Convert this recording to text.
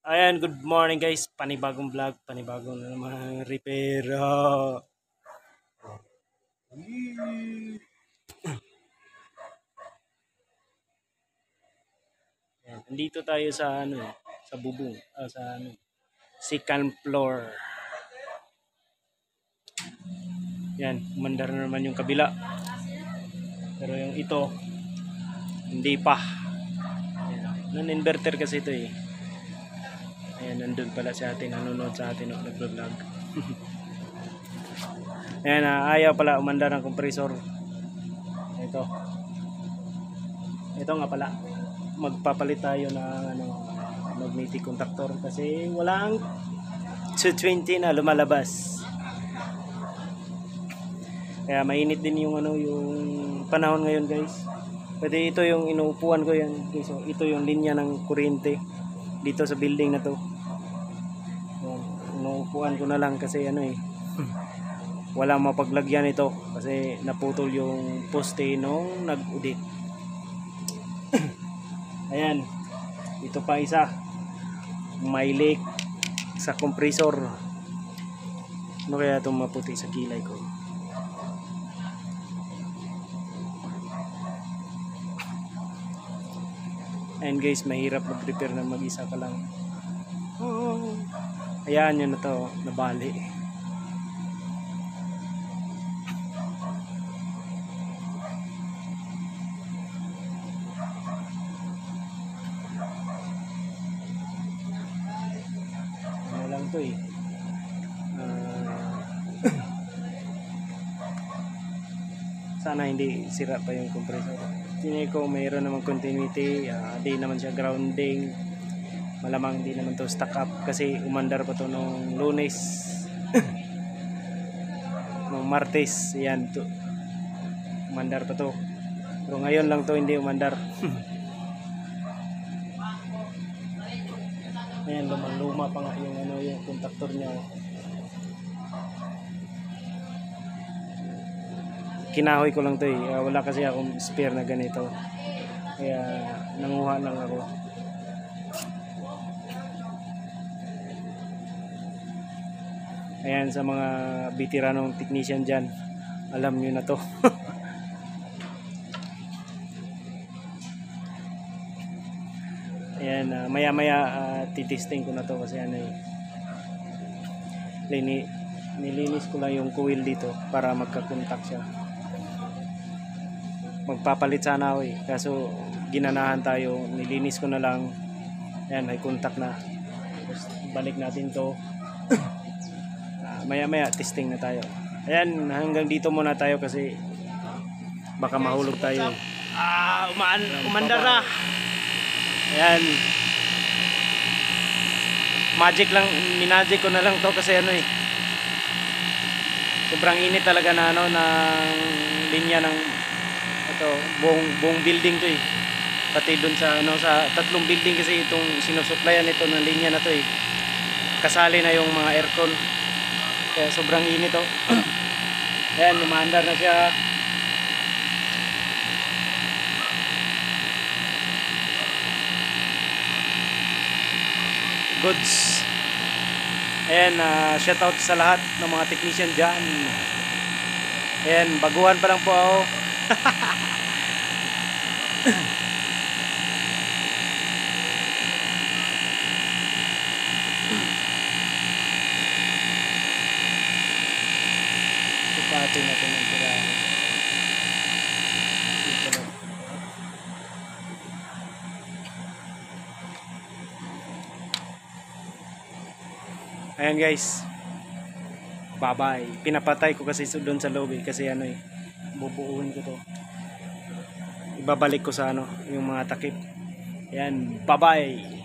Ayan, good morning guys. Panibagong vlog, panibagong na naman repair. Ayan, nandito tayo sa sa bubong, sa second floor. Yan, umandar na naman yung kabila. Pero yung ito, hindi pa. Non-inverter kasi ito eh. Ayan, nandun pala si atin, nanonood sa atin, nag-vlog. Ayan, ayaw pala umandar ng compressor. Ito nga pala, magpapalit tayo ng magnetic contactor kasi walang 220 na lumalabas. Kaya mainit din yung yung panahon ngayon guys. Pwede ito yung inuupuan ko yan. Okay, so ito yung linya ng kuryente dito sa building na to. Yan, inuupuan ko na lang kasi walang mapaglagyan ito kasi naputol yung poste nung nag-audit. Ayan, ito pa isa, may leak sa compressor. Ano kaya itong maputi sa kilay ko? Ayan guys, mahirap mag-repair na mag-isa ka lang. Ayan yun na to, nabali. Ano lang to eh. Sana hindi sira pa yung compressor. Tingin ko mayroon naman continuity, di naman siya grounding. Malamang di naman to stuck up kasi umandar pa to nung Lunes. Nung Martes, yan to. Umandar pa to. Pero ngayon lang to hindi umandar. Ayan, luma pa nga yung yung contactor niya. Kinahoy ko lang to eh. Wala kasi akong spare na ganito. Kaya nanguha lang ako. Ayan, sa mga bitiranong technician dyan, alam nyo na to. Ayan, maya maya titesting ko na to kasi nilinis ko lang yung coil dito para magkakontak siya. Magpapalit sana ako eh, kaso ginanahan tayo, nilinis ko na lang. Ayan, may contact na. Tapos balik natin to. Maya maya testing na tayo. Ayan, hanggang dito muna tayo kasi baka mahulog tayo. Umandar na. Ayan, minagic ko na lang to kasi sobrang init talaga na ng linya ng buong building to eh. Pati dun sa sa tatlong building kasi itong sinusuplayan nito ng linya na to eh. Kasali na yung mga aircon. Kaya sobrang init to. Ayan, umaandar na siya. Goods. Ayan, shout out sa lahat ng mga technician dyan. Ayan, baguhan pa lang po ako. Ipati natin ang tirahan. Ayan guys, bye bye. Pinapatay ko kasi doon sa lobby kasi bubuuin ko to, ibabalik ko sa yung mga takip. Ayan, bye bye.